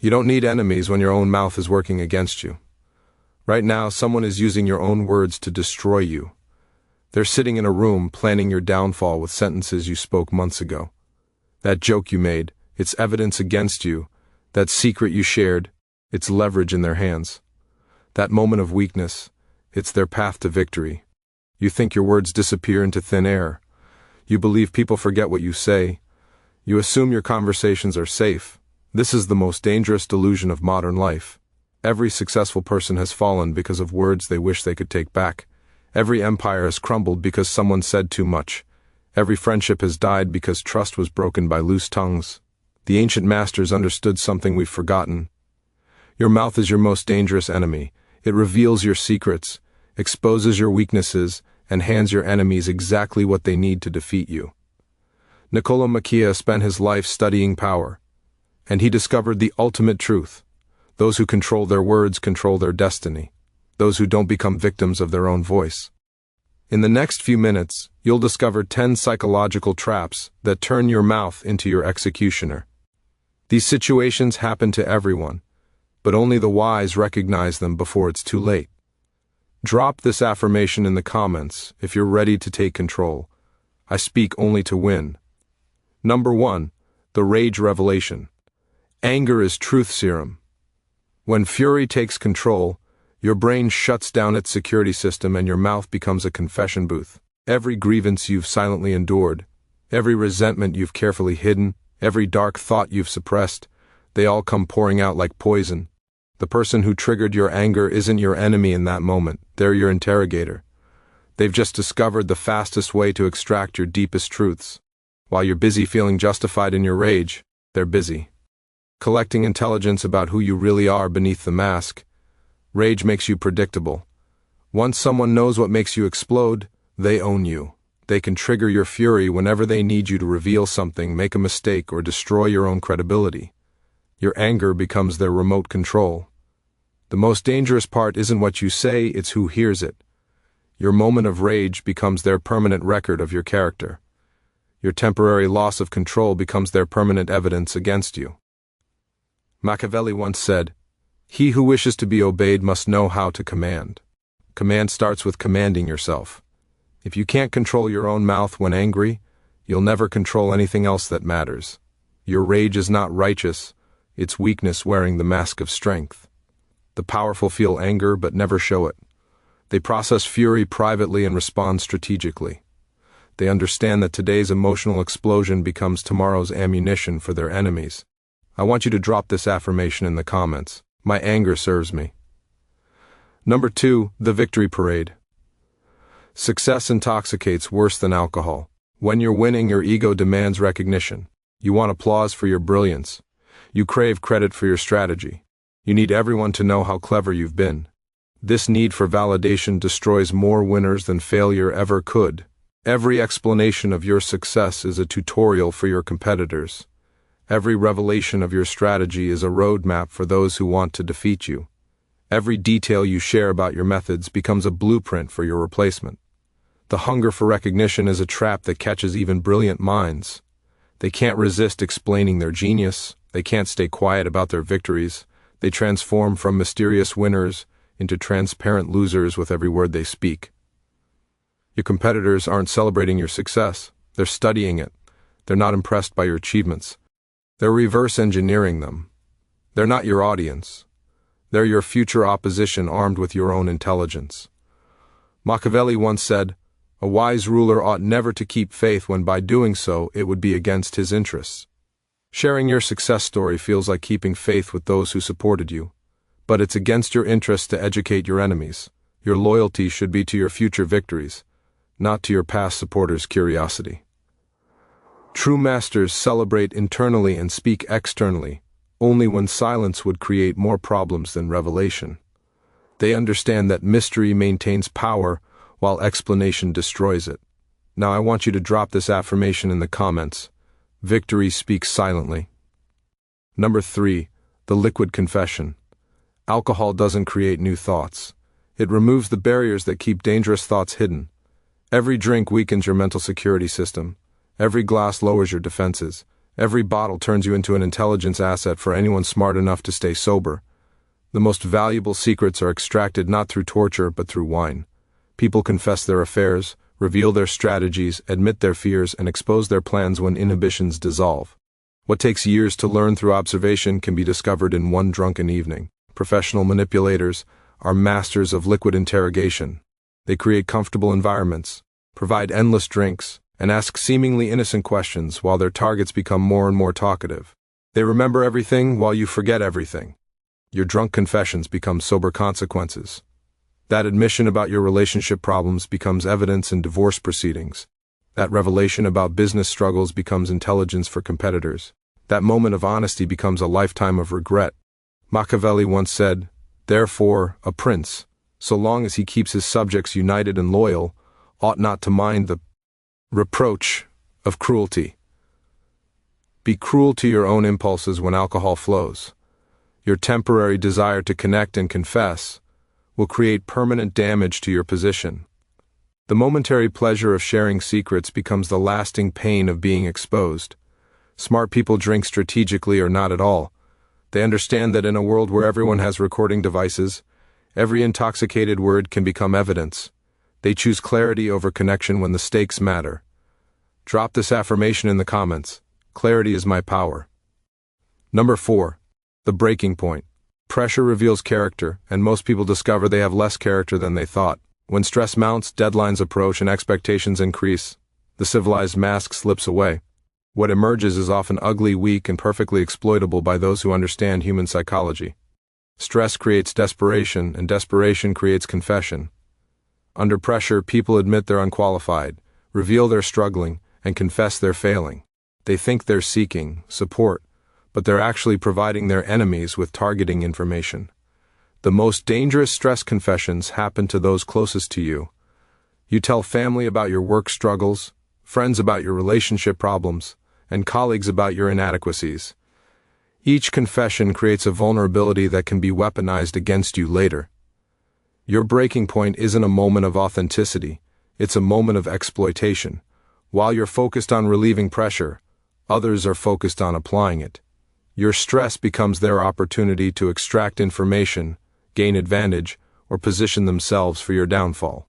You don't need enemies when your own mouth is working against you. Right now, someone is using your own words to destroy you. They're sitting in a room planning your downfall with sentences you spoke months ago. That joke you made, it's evidence against you. That secret you shared, it's leverage in their hands. That moment of weakness, it's their path to victory. You think your words disappear into thin air. You believe people forget what you say. You assume your conversations are safe. This is the most dangerous delusion of modern life. Every successful person has fallen because of words they wish they could take back. Every empire has crumbled because someone said too much. Every friendship has died because trust was broken by loose tongues. The ancient masters understood something we've forgotten. Your mouth is your most dangerous enemy. It reveals your secrets, exposes your weaknesses, and hands your enemies exactly what they need to defeat you. Niccolò spent his life studying power, and he discovered the ultimate truth. Those who control their words control their destiny. Those who don't become victims of their own voice. In the next few minutes, you'll discover 10 psychological traps that turn your mouth into your executioner. These situations happen to everyone, but only the wise recognize them before it's too late. Drop this affirmation in the comments if you're ready to take control. I speak only to win. Number 1. The rage revelation. Anger is truth serum. When fury takes control, your brain shuts down its security system and your mouth becomes a confession booth. Every grievance you've silently endured, every resentment you've carefully hidden, every dark thought you've suppressed, they all come pouring out like poison. The person who triggered your anger isn't your enemy in that moment, they're your interrogator. They've just discovered the fastest way to extract your deepest truths. While you're busy feeling justified in your rage, they're busy collecting intelligence about who you really are beneath the mask. Rage makes you predictable. Once someone knows what makes you explode, they own you. They can trigger your fury whenever they need you to reveal something, make a mistake, or destroy your own credibility. Your anger becomes their remote control. The most dangerous part isn't what you say, it's who hears it. Your moment of rage becomes their permanent record of your character. Your temporary loss of control becomes their permanent evidence against you. Machiavelli once said, "He who wishes to be obeyed must know how to command." Command starts with commanding yourself. If you can't control your own mouth when angry, you'll never control anything else that matters. Your rage is not righteous, it's weakness wearing the mask of strength. The powerful feel anger but never show it. They process fury privately and respond strategically. They understand that today's emotional explosion becomes tomorrow's ammunition for their enemies. I want you to drop this affirmation in the comments. My anger serves me. Number 2, the victory parade. Success intoxicates worse than alcohol. When you're winning, your ego demands recognition. You want applause for your brilliance. You crave credit for your strategy. You need everyone to know how clever you've been. This need for validation destroys more winners than failure ever could. Every explanation of your success is a tutorial for your competitors. Every revelation of your strategy is a roadmap for those who want to defeat you. Every detail you share about your methods becomes a blueprint for your replacement. The hunger for recognition is a trap that catches even brilliant minds. They can't resist explaining their genius. They can't stay quiet about their victories. They transform from mysterious winners into transparent losers with every word they speak. Your competitors aren't celebrating your success. They're studying it. They're not impressed by your achievements. They're reverse engineering them. They're not your audience. They're your future opposition armed with your own intelligence. Machiavelli once said, "A wise ruler ought never to keep faith when by doing so it would be against his interests." Sharing your success story feels like keeping faith with those who supported you, but it's against your interests to educate your enemies. Your loyalty should be to your future victories, not to your past supporters' curiosity. True masters celebrate internally and speak externally, only when silence would create more problems than revelation. They understand that mystery maintains power while explanation destroys it. Now I want you to drop this affirmation in the comments. Victory speaks silently. Number 3, the liquid confession. Alcohol doesn't create new thoughts. It removes the barriers that keep dangerous thoughts hidden. Every drink weakens your mental security system. Every glass lowers your defenses. Every bottle turns you into an intelligence asset for anyone smart enough to stay sober. The most valuable secrets are extracted not through torture but through wine. People confess their affairs, reveal their strategies, admit their fears, and expose their plans when inhibitions dissolve. What takes years to learn through observation can be discovered in one drunken evening. Professional manipulators are masters of liquid interrogation. They create comfortable environments, provide endless drinks, and ask seemingly innocent questions while their targets become more and more talkative. They remember everything while you forget everything. Your drunk confessions become sober consequences. That admission about your relationship problems becomes evidence in divorce proceedings. That revelation about business struggles becomes intelligence for competitors. That moment of honesty becomes a lifetime of regret. Machiavelli once said, "Therefore, a prince, so long as he keeps his subjects united and loyal, ought not to mind the reproach of cruelty." Be cruel to your own impulses when alcohol flows. Your temporary desire to connect and confess will create permanent damage to your position. The momentary pleasure of sharing secrets becomes the lasting pain of being exposed. Smart people drink strategically or not at all. They understand that in a world where everyone has recording devices, every intoxicated word can become evidence. They choose clarity over connection when the stakes matter. Drop this affirmation in the comments. Clarity is my power. Number 4. The breaking point. Pressure reveals character, and most people discover they have less character than they thought. When stress mounts, deadlines approach, and expectations increase, the civilized mask slips away. What emerges is often ugly, weak, and perfectly exploitable by those who understand human psychology. Stress creates desperation, and desperation creates confession. Under pressure, people admit they're unqualified, reveal they're struggling, and confess they're failing. They think they're seeking support, but they're actually providing their enemies with targeting information. The most dangerous stress confessions happen to those closest to you. You tell family about your work struggles, friends about your relationship problems, and colleagues about your inadequacies. Each confession creates a vulnerability that can be weaponized against you later. Your breaking point isn't a moment of authenticity, it's a moment of exploitation. While you're focused on relieving pressure, others are focused on applying it. Your stress becomes their opportunity to extract information, gain advantage, or position themselves for your downfall.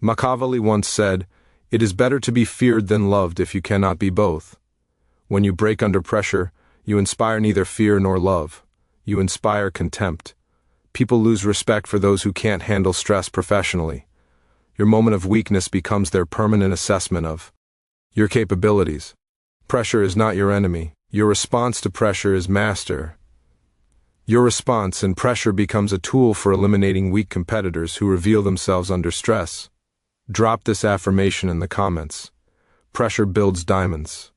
Machiavelli once said, "It is better to be feared than loved if you cannot be both." When you break under pressure, you inspire neither fear nor love. You inspire contempt. People lose respect for those who can't handle stress professionally. Your moment of weakness becomes their permanent assessment of your capabilities. Pressure is not your enemy. Your response to pressure is master. Your response and pressure becomes a tool for eliminating weak competitors who reveal themselves under stress. Drop this affirmation in the comments. Pressure builds diamonds.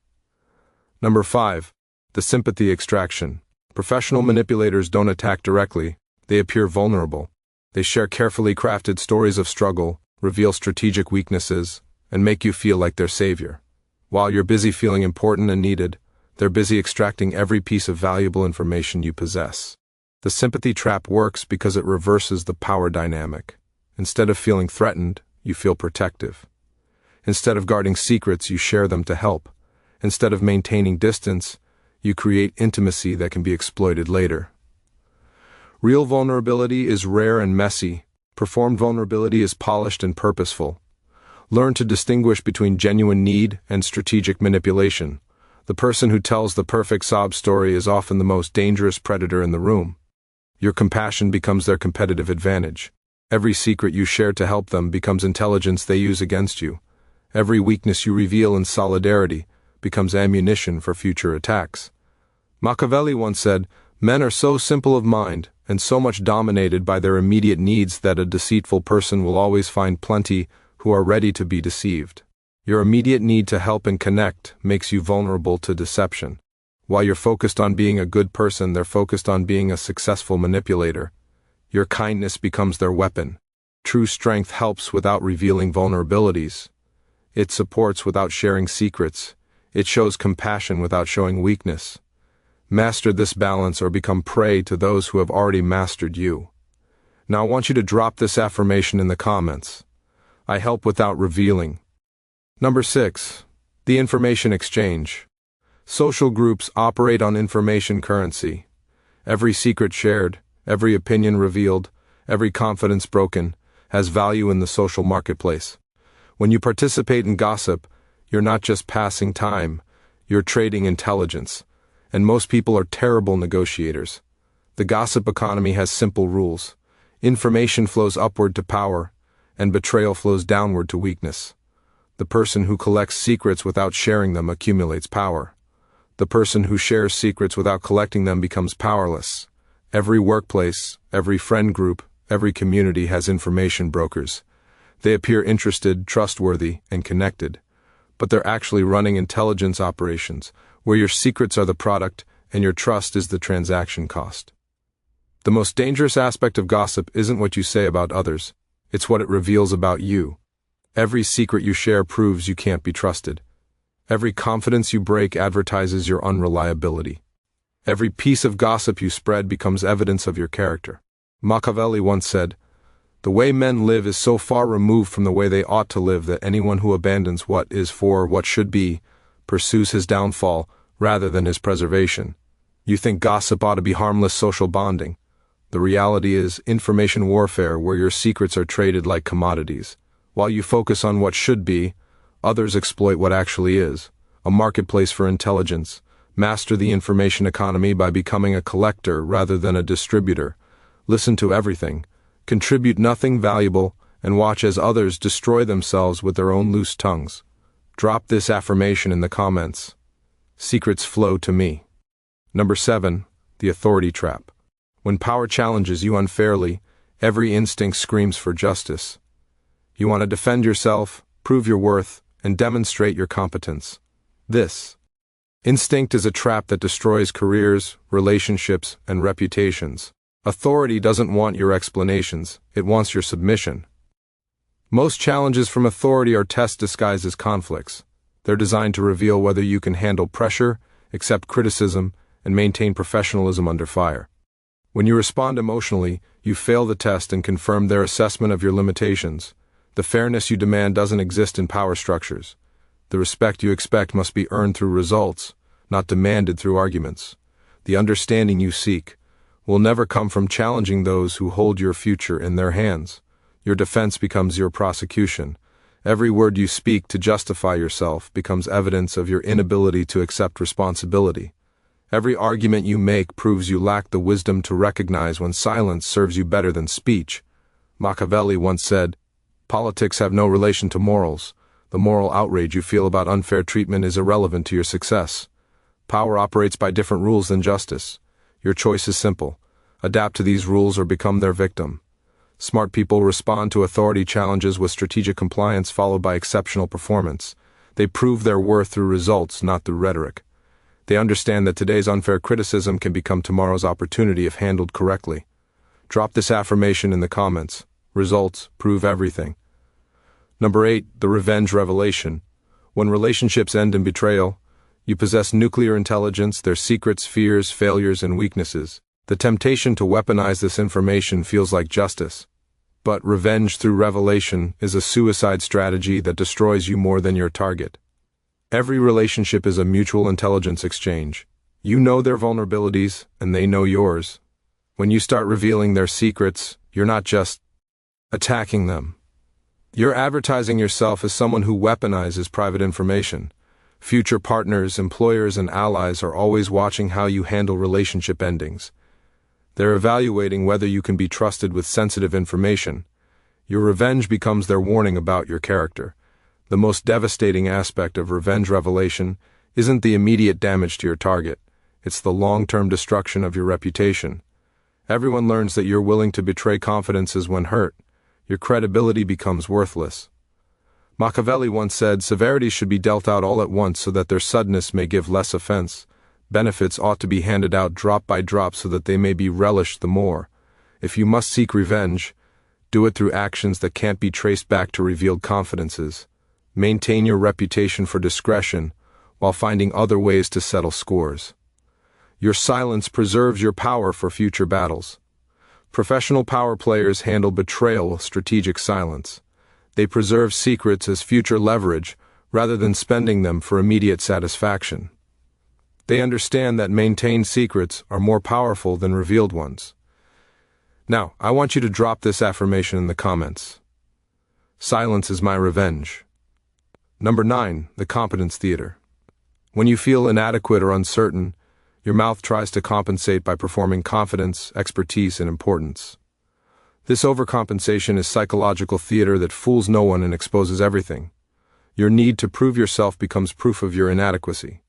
Number 5. The sympathy extraction. Professional manipulators don't attack directly, they appear vulnerable. They share carefully crafted stories of struggle, reveal strategic weaknesses, and make you feel like their savior. While you're busy feeling important and needed, they're busy extracting every piece of valuable information you possess. The sympathy trap works because it reverses the power dynamic. Instead of feeling threatened, you feel protective. Instead of guarding secrets, you share them to help. Instead of maintaining distance, you create intimacy that can be exploited later. Real vulnerability is rare and messy. Performed vulnerability is polished and purposeful. Learn to distinguish between genuine need and strategic manipulation. The person who tells the perfect sob story is often the most dangerous predator in the room. Your compassion becomes their competitive advantage. Every secret you share to help them becomes intelligence they use against you. Every weakness you reveal in solidarity becomes ammunition for future attacks. Machiavelli once said, "Men are so simple of mind and so much dominated by their immediate needs that a deceitful person will always find plenty who are ready to be deceived." Your immediate need to help and connect makes you vulnerable to deception. While you're focused on being a good person, they're focused on being a successful manipulator. Your kindness becomes their weapon. True strength helps without revealing vulnerabilities. It supports without sharing secrets. It shows compassion without showing weakness. Master this balance or become prey to those who have already mastered you. Now I want you to drop this affirmation in the comments. I help without revealing. Number 6. The information exchange. Social groups operate on information currency. Every secret shared, every opinion revealed, every confidence broken, has value in the social marketplace. When you participate in gossip, you're not just passing time, you're trading intelligence. And most people are terrible negotiators. The gossip economy has simple rules. Information flows upward to power, and betrayal flows downward to weakness. The person who collects secrets without sharing them accumulates power. The person who shares secrets without collecting them becomes powerless. Every workplace, every friend group, every community has information brokers. They appear interested, trustworthy, and connected, but they're actually running intelligence operations, where your secrets are the product and your trust is the transaction cost. The most dangerous aspect of gossip isn't what you say about others, it's what it reveals about you. Every secret you share proves you can't be trusted. Every confidence you break advertises your unreliability. Every piece of gossip you spread becomes evidence of your character. Machiavelli once said, "The way men live is so far removed from the way they ought to live that anyone who abandons what is for what should be pursues his downfall rather than his preservation." You think gossip ought to be harmless social bonding. The reality is information warfare where your secrets are traded like commodities. While you focus on what should be, others exploit what actually is, a marketplace for intelligence. Master the information economy by becoming a collector rather than a distributor. Listen to everything, contribute nothing valuable, and watch as others destroy themselves with their own loose tongues. Drop this affirmation in the comments. Secrets flow to me. Number 7, the authority trap. When power challenges you unfairly, every instinct screams for justice. You want to defend yourself, prove your worth, and demonstrate your competence. This instinct is a trap that destroys careers, relationships, and reputations. Authority doesn't want your explanations, it wants your submission. Most challenges from authority are tests disguised as conflicts. They're designed to reveal whether you can handle pressure, accept criticism, and maintain professionalism under fire. When you respond emotionally, you fail the test and confirm their assessment of your limitations. The fairness you demand doesn't exist in power structures. The respect you expect must be earned through results, not demanded through arguments. The understanding you seek will never come from challenging those who hold your future in their hands. Your defense becomes your prosecution. Every word you speak to justify yourself becomes evidence of your inability to accept responsibility. Every argument you make proves you lack the wisdom to recognize when silence serves you better than speech. Machiavelli once said, "Politics have no relation to morals. The moral outrage you feel about unfair treatment is irrelevant to your success. Power operates by different rules than justice. Your choice is simple. Adapt to these rules or become their victim." Smart people respond to authority challenges with strategic compliance followed by exceptional performance. They prove their worth through results, not through rhetoric. They understand that today's unfair criticism can become tomorrow's opportunity if handled correctly. Drop this affirmation in the comments. Results prove everything. Number 8, the revenge revelation. When relationships end in betrayal, you possess nuclear intelligence, their secrets, fears, failures, and weaknesses. The temptation to weaponize this information feels like justice. But revenge through revelation is a suicide strategy that destroys you more than your target. Every relationship is a mutual intelligence exchange. You know their vulnerabilities, and they know yours. When you start revealing their secrets, you're not just attacking them. You're advertising yourself as someone who weaponizes private information. Future partners, employers, and allies are always watching how you handle relationship endings. They're evaluating whether you can be trusted with sensitive information. Your revenge becomes their warning about your character. The most devastating aspect of revenge revelation isn't the immediate damage to your target, it's the long-term destruction of your reputation. Everyone learns that you're willing to betray confidences when hurt. Your credibility becomes worthless. Machiavelli once said, "Severities should be dealt out all at once so that their suddenness may give less offense. Benefits ought to be handed out drop by drop so that they may be relished the more. If you must seek revenge, do it through actions that can't be traced back to revealed confidences. Maintain your reputation for discretion while finding other ways to settle scores. Your silence preserves your power for future battles." Professional power players handle betrayal with strategic silence. They preserve secrets as future leverage rather than spending them for immediate satisfaction. They understand that maintained secrets are more powerful than revealed ones. Now, I want you to drop this affirmation in the comments. Silence is my revenge. Number 9, the competence theater. When you feel inadequate or uncertain, your mouth tries to compensate by performing confidence, expertise, and importance. This overcompensation is psychological theater that fools no one and exposes everything. Your need to prove yourself becomes proof of your inadequacy.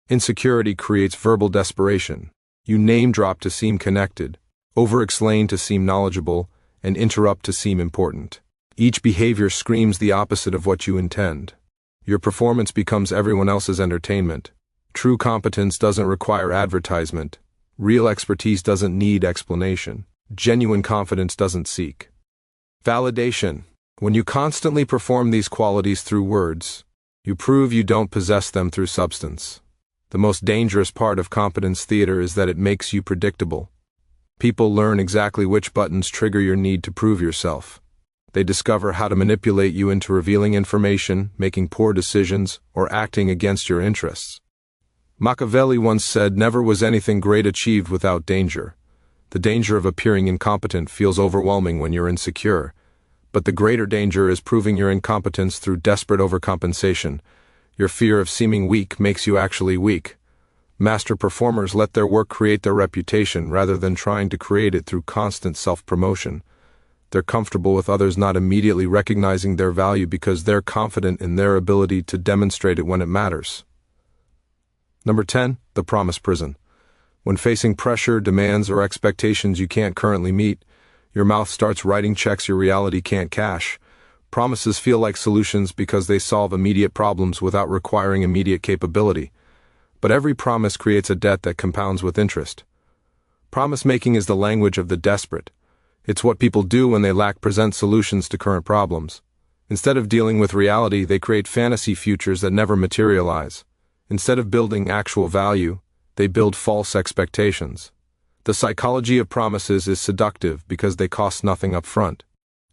Insecurity creates verbal desperation. You name drop to seem connected, over-explain to seem knowledgeable, and interrupt to seem important. Each behavior screams the opposite of what you intend. Your performance becomes everyone else's entertainment. True competence doesn't require advertisement. Real expertise doesn't need explanation. Genuine confidence doesn't seek validation. When you constantly perform these qualities through words, you prove you don't possess them through substance. The most dangerous part of competence theater is that it makes you predictable. People learn exactly which buttons trigger your need to prove yourself. They discover how to manipulate you into revealing information, making poor decisions, or acting against your interests. Machiavelli once said, "Never was anything great achieved without danger." The danger of appearing incompetent feels overwhelming when you're insecure, but the greater danger is proving your incompetence through desperate overcompensation. Your fear of seeming weak makes you actually weak. Master performers let their work create their reputation rather than trying to create it through constant self-promotion. They're comfortable with others not immediately recognizing their value because they're confident in their ability to demonstrate it when it matters. Number 10, the promise prison. When facing pressure, demands, or expectations you can't currently meet, your mouth starts writing checks your reality can't cash. Promises feel like solutions because they solve immediate problems without requiring immediate capability. But every promise creates a debt that compounds with interest. Promise making is the language of the desperate. It's what people do when they lack present solutions to current problems. Instead of dealing with reality, they create fantasy futures that never materialize. Instead of building actual value, they build false expectations. The psychology of promises is seductive because they cost nothing up front.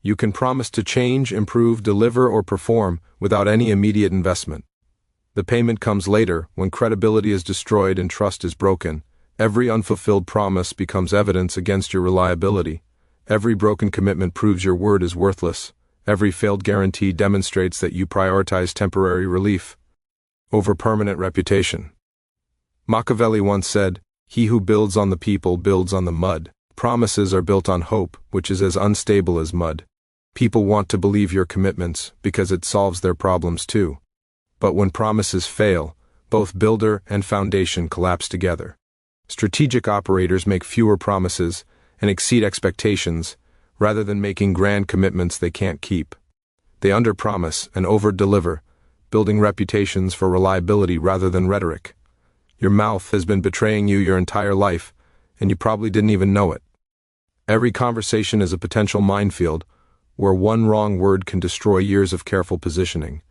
You can promise to change, improve, deliver, or perform without any immediate investment. The payment comes later, when credibility is destroyed and trust is broken. Every unfulfilled promise becomes evidence against your reliability. Every broken commitment proves your word is worthless. Every failed guarantee demonstrates that you prioritize temporary relief over permanent reputation. Machiavelli once said, "He who builds on the people builds on the mud." Promises are built on hope, which is as unstable as mud. People want to believe your commitments because it solves their problems too. But when promises fail, both builder and foundation collapse together. Strategic operators make fewer promises and exceed expectations, rather than making grand commitments they can't keep. They underpromise and overdeliver, building reputations for reliability rather than rhetoric. Your mouth has been betraying you your entire life, and you probably didn't even know it. Every conversation is a potential minefield, where one wrong word can destroy years of careful positioning.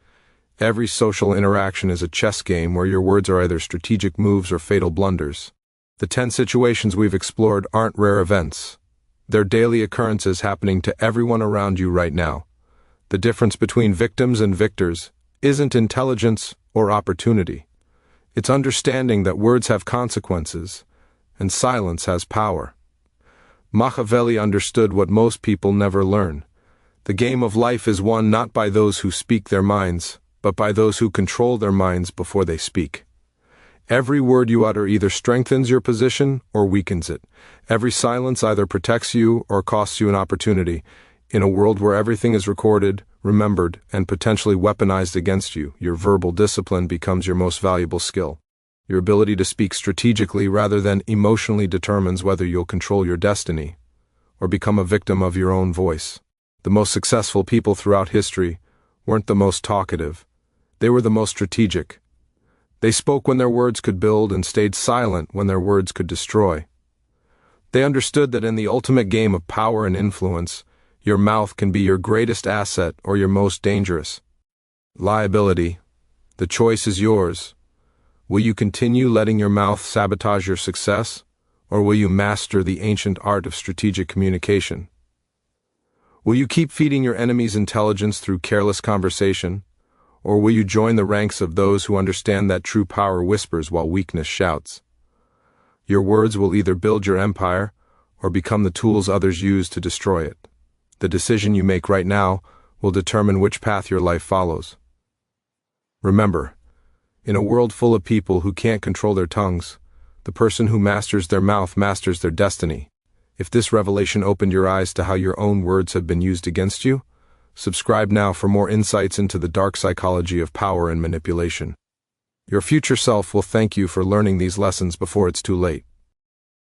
Every social interaction is a chess game where your words are either strategic moves or fatal blunders. The 10 situations we've explored aren't rare events. They're daily occurrences happening to everyone around you right now. The difference between victims and victors isn't intelligence or opportunity. It's understanding that words have consequences, and silence has power. Machiavelli understood what most people never learn. The game of life is won not by those who speak their minds, but by those who control their minds before they speak. Every word you utter either strengthens your position or weakens it. Every silence either protects you or costs you an opportunity. In a world where everything is recorded, remembered, and potentially weaponized against you, your verbal discipline becomes your most valuable skill. Your ability to speak strategically rather than emotionally determines whether you'll control your destiny or become a victim of your own voice. The most successful people throughout history weren't the most talkative. They were the most strategic. They spoke when their words could build and stayed silent when their words could destroy. They understood that in the ultimate game of power and influence, your mouth can be your greatest asset or your most dangerous liability. The choice is yours. Will you continue letting your mouth sabotage your success, or will you master the ancient art of strategic communication? Will you keep feeding your enemy's intelligence through careless conversation, Or will you join the ranks of those who understand that true power whispers while weakness shouts? Your words will either build your empire or become the tools others use to destroy it. The decision you make right now will determine which path your life follows. Remember, in a world full of people who can't control their tongues, the person who masters their mouth masters their destiny. If this revelation opened your eyes to how your own words have been used against you, subscribe now for more insights into the dark psychology of power and manipulation. Your future self will thank you for learning these lessons before it's too late.